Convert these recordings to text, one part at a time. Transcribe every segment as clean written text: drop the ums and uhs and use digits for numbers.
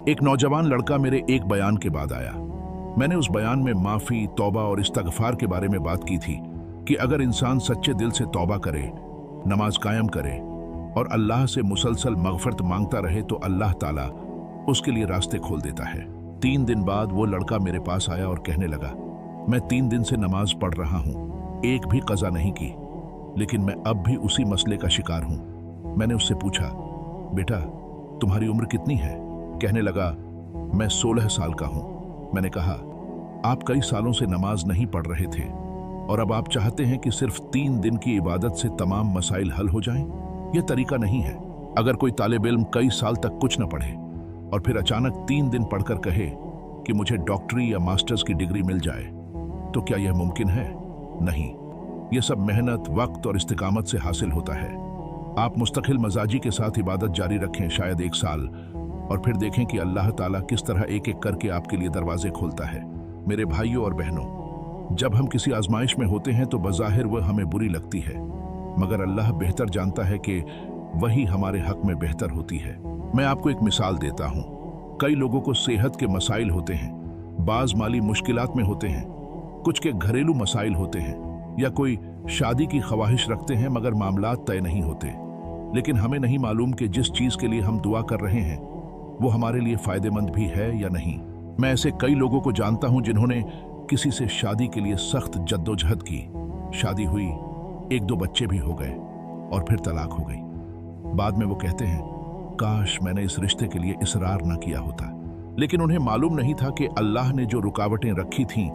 एक नौजवान लड़का मेरे एक बयान के बाद आया। मैंने उस बयान में माफी, तौबा और इस्तगफार के बारे में बात की थी कि अगर इंसान सच्चे दिल से तौबा करे, नमाज कायम करे और अल्लाह से मुसलसल मगफरत मांगता रहे तो अल्लाह ताला उसके लिए रास्ते खोल देता है। 3 दिन बाद वो लड़का मेरे पास आया और कहने लगा, मैं 3 दिन से नमाज पढ़ रहा हूँ, एक भी कज़ा नहीं की, लेकिन मैं अब भी उसी मसले का शिकार हूँ। मैंने उससे पूछा, बेटा तुम्हारी उम्र कितनी है? कहने लगा, मैं 16 साल का हूँ। मैंने कहा, आप कई सालों से नमाज नहीं पढ़ रहे थे और अब आप चाहते हैं कि सिर्फ 3 दिन की इबादत से तमाम मसाइल हल हो जाएं? यह तरीका नहीं है। अगर कोई तालिब इल्म कई साल तक कुछ न पढ़े और फिर अचानक 3 दिन पढ़कर कहे कि मुझे डॉक्टरी या मास्टर्स की डिग्री मिल जाए, तो क्या यह मुमकिन है? नहीं। यह सब मेहनत, वक्त और इस्तिकामत से हासिल होता है। आप मुस्तकिल मजाजी के साथ इबादत जारी रखें, शायद 1 साल, और फिर देखें कि अल्लाह ताला किस तरह एक एक करके आपके लिए दरवाजे खोलता है। मेरे भाइयों और बहनों, जब हम किसी आजमाइश में होते हैं तो बज़ाहिर वह हमें बुरी लगती है, मगर अल्लाह बेहतर जानता है कि वही हमारे हक में बेहतर होती है। मैं आपको एक मिसाल देता हूँ। कई लोगों को सेहत के मसाइल होते हैं, बाज माली मुश्किलात में होते हैं, कुछ के घरेलू मसाइल होते हैं, या कोई शादी की ख्वाहिश रखते हैं मगर मामलात तय नहीं होते। लेकिन हमें नहीं मालूम कि जिस चीज के लिए हम दुआ कर रहे हैं वो हमारे लिए फायदेमंद भी है या नहीं। मैं ऐसे कई लोगों को जानता हूं जिन्होंने किसी से शादी के लिए सख्त जद्दोजहद की, शादी हुई, 1-2 बच्चे भी हो गए और फिर तलाक हो गई। बाद में वो कहते हैं, काश मैंने इस रिश्ते के लिए इसरार ना किया होता। लेकिन उन्हें मालूम नहीं था कि अल्लाह ने जो रुकावटें रखी थीं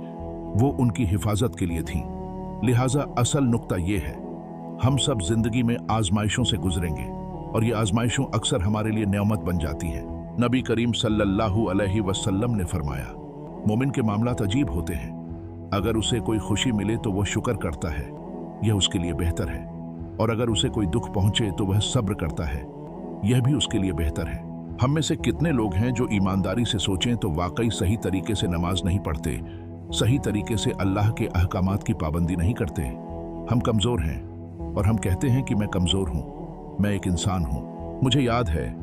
वो उनकी हिफाजत के लिए थीं। लिहाजा असल नुक्ता ये है, हम सब जिंदगी में आजमाइशों से गुजरेंगे और ये आजमाइशों अक्सर हमारे लिए नेमत बन जाती हैं। नबी करीम सल्लल्लाहु अलैहि वसल्लम ने फरमाया, मोमिन के मामलात अजीब होते हैं। अगर उसे कोई खुशी मिले तो वह शुक्र करता है, यह उसके लिए बेहतर है, और अगर उसे कोई दुख पहुंचे तो वह सब्र करता है, यह भी उसके लिए बेहतर है। हम में से कितने लोग हैं जो ईमानदारी से सोचें तो वाकई सही तरीके से नमाज नहीं पढ़ते, सही तरीके से अल्लाह के अहकामात की पाबंदी नहीं करते। हम कमजोर हैं और हम कहते हैं कि मैं कमजोर हूं, मैं एक इंसान हूं। मुझे याद है,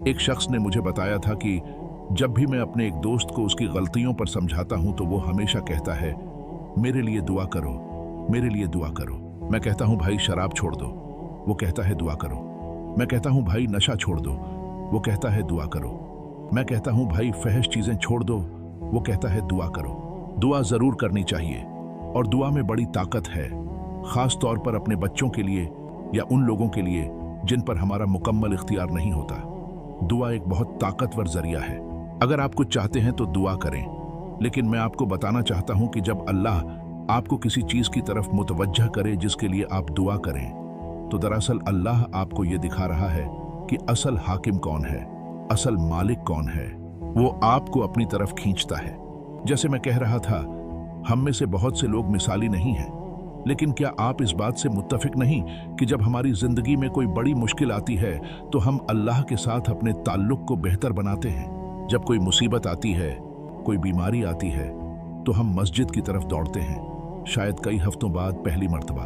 एक शख्स ने मुझे बताया था कि जब भी मैं अपने एक दोस्त को उसकी गलतियों पर समझाता हूं तो वो हमेशा कहता है, मेरे लिए दुआ करो, मेरे लिए दुआ करो। मैं कहता हूं, भाई शराब छोड़ दो, वो कहता है दुआ करो। मैं कहता हूं, भाई नशा छोड़ दो, वो कहता है दुआ करो। मैं कहता हूं, भाई फहश चीजें छोड़ दो, वो कहता है दुआ करो। दुआ जरूर करनी चाहिए और दुआ में बड़ी ताकत है, खास तौर पर अपने बच्चों के लिए या उन लोगों के लिए जिन पर हमारा मुकम्मल इख्तियार नहीं होता। दुआ एक बहुत ताकतवर जरिया है। अगर आप कुछ चाहते हैं तो दुआ करें, लेकिन मैं आपको बताना चाहता हूं कि जब अल्लाह आपको किसी चीज की तरफ मुतवज्जह करे जिसके लिए आप दुआ करें, तो दरअसल अल्लाह आपको यह दिखा रहा है कि असल हाकिम कौन है, असल मालिक कौन है। वो आपको अपनी तरफ खींचता है। जैसे मैं कह रहा था, हम में से बहुत से लोग मिसाली नहीं हैं, लेकिन क्या आप इस बात से मुत्तफिक नहीं कि जब हमारी जिंदगी में कोई बड़ी मुश्किल आती है तो हम अल्लाह के साथ अपने ताल्लुक को बेहतर बनाते हैं? जब कोई मुसीबत आती है, कोई बीमारी आती है, तो हम मस्जिद की तरफ दौड़ते हैं, शायद कई हफ्तों बाद पहली मर्तबा।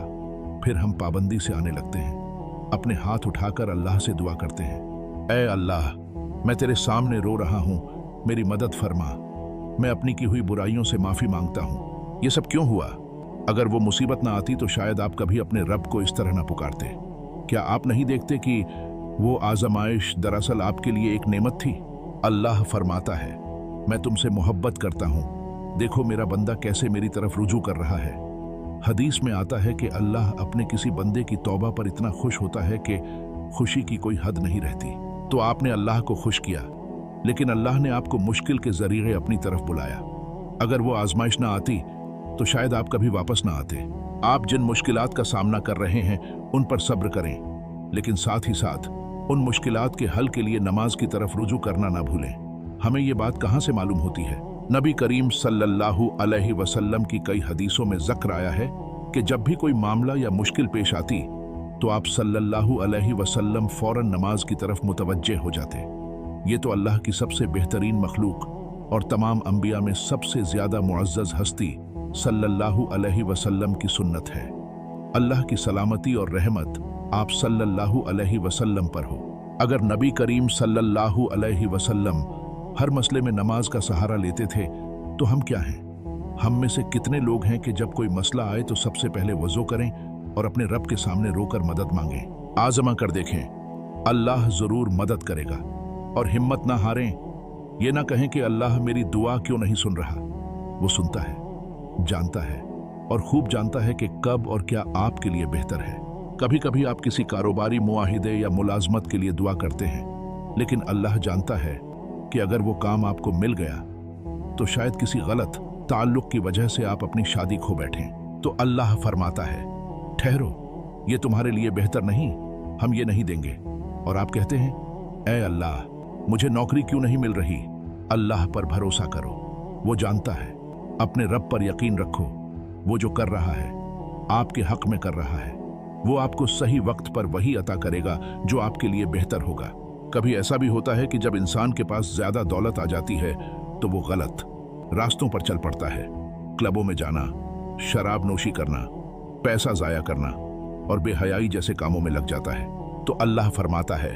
फिर हम पाबंदी से आने लगते हैं, अपने हाथ उठाकर अल्लाह से दुआ करते हैं, ऐ अल्लाह, मैं तेरे सामने रो रहा हूं, मेरी मदद फरमा, मैं अपनी की हुई बुराइयों से माफी मांगता हूं। ये सब क्यों हुआ? अगर वो मुसीबत ना आती तो शायद आप कभी अपने रब को इस तरह ना पुकारते। क्या आप नहीं देखते कि वो आजमाइश दरअसल आपके लिए एक नेमत थी? अल्लाह फरमाता है, मैं तुमसे मोहब्बत करता हूं, देखो मेरा बंदा कैसे मेरी तरफ रुजू कर रहा है। हदीस में आता है कि अल्लाह अपने किसी बंदे की तौबा पर इतना खुश होता है कि खुशी की कोई हद नहीं रहती। तो आपने अल्लाह को खुश किया, लेकिन अल्लाह ने आपको मुश्किल के जरिए अपनी तरफ बुलाया। अगर वो आजमाइश ना आती तो शायद आप कभी वापस ना आते। आप जिन मुश्किलात का सामना कर रहे हैं उन पर सब्र करें, लेकिन साथ ही साथ उन मुश्किलात के हल के लिए नमाज की तरफ रुजू करना ना भूलें। हमें ये बात कहां से मालूम होती है? नबी करीम सल्लल्लाहु अलैहि वसल्लम की कई हदीसों में जिक्र आया है कि जब भी कोई मामला या मुश्किल पेश आती तो आप सल्लल्लाहु अलैहि वसल्लम फौरन नमाज की तरफ मुतवज्जे हो जाते। ये तो अल्लाह की सबसे बेहतरीन मखलूक और तमाम अंबिया में सबसे ज्यादा मुअज़्ज़ज़ हस्ती सल्लल्लाहु अलैहि वसल्लम की सुन्नत है। अल्लाह की सलामती और रहमत आप सल्लल्लाहु अलैहि वसल्लम पर हो। अगर नबी करीम सल्लल्लाहु अलैहि वसल्लम हर मसले में नमाज का सहारा लेते थे, तो हम क्या हैं? हम में से कितने लोग हैं कि जब कोई मसला आए तो सबसे पहले वज़ू करें और अपने रब के सामने रोकर मदद मांगें? आज़मा कर देखें, अल्लाह ज़रूर मदद करेगा। और हिम्मत ना हारें, ये ना कहें कि अल्लाह मेरी दुआ क्यों नहीं सुन रहा। वो सुनता है, जानता है और खूब जानता है कि कब और क्या आपके लिए बेहतर है। कभी कभी आप किसी कारोबारी मुआहिदे या मुलाजमत के लिए दुआ करते हैं, लेकिन अल्लाह जानता है कि अगर वो काम आपको मिल गया तो शायद किसी गलत ताल्लुक की वजह से आप अपनी शादी खो बैठें। तो अल्लाह फरमाता है, ठहरो, ये तुम्हारे लिए बेहतर नहीं, हम ये नहीं देंगे। और आप कहते हैं, ऐ अल्लाह, मुझे नौकरी क्यों नहीं मिल रही? अल्लाह पर भरोसा करो, वो जानता है। अपने रब पर यकीन रखो, वो जो कर रहा है आपके हक में कर रहा है। वो आपको सही वक्त पर वही अता करेगा जो आपके लिए बेहतर होगा। कभी ऐसा भी होता है कि जब इंसान के पास ज्यादा दौलत आ जाती है तो वो गलत रास्तों पर चल पड़ता है। क्लबों में जाना, शराब नोशी करना, पैसा जाया करना और बेहयाई जैसे कामों में लग जाता है। तो अल्लाह फरमाता है,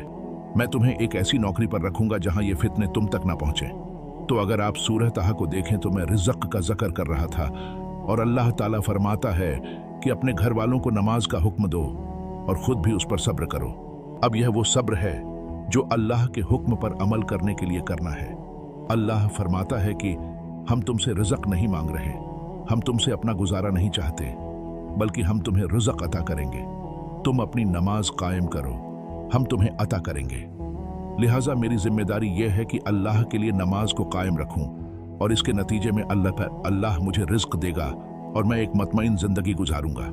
मैं तुम्हें एक ऐसी नौकरी पर रखूंगा जहां ये फितने तुम तक ना पहुंचे। तो अगर आप सूरह तहा को देखें तो मैं रिज़्क़ का जिक्र कर रहा था, और अल्लाह ताला फरमाता है कि अपने घर वालों को नमाज का हुक्म दो और खुद भी उस पर सब्र करो। अब यह वो सब्र है जो अल्लाह के हुक्म पर अमल करने के लिए करना है। अल्लाह फरमाता है कि हम तुमसे रिज़्क़ नहीं मांग रहे, हम तुमसे अपना गुजारा नहीं चाहते, बल्कि हम तुम्हें रिज़्क़ अता करेंगे। तुम अपनी नमाज कायम करो, हम तुम्हें अता करेंगे। लिहाजा मेरी जिम्मेदारी यह है कि अल्लाह के लिए नमाज को कायम रखूं, और इसके नतीजे में अल्लाह मुझे रिज़्क़ देगा और मैं एक मतमईन जिंदगी गुजारूंगा।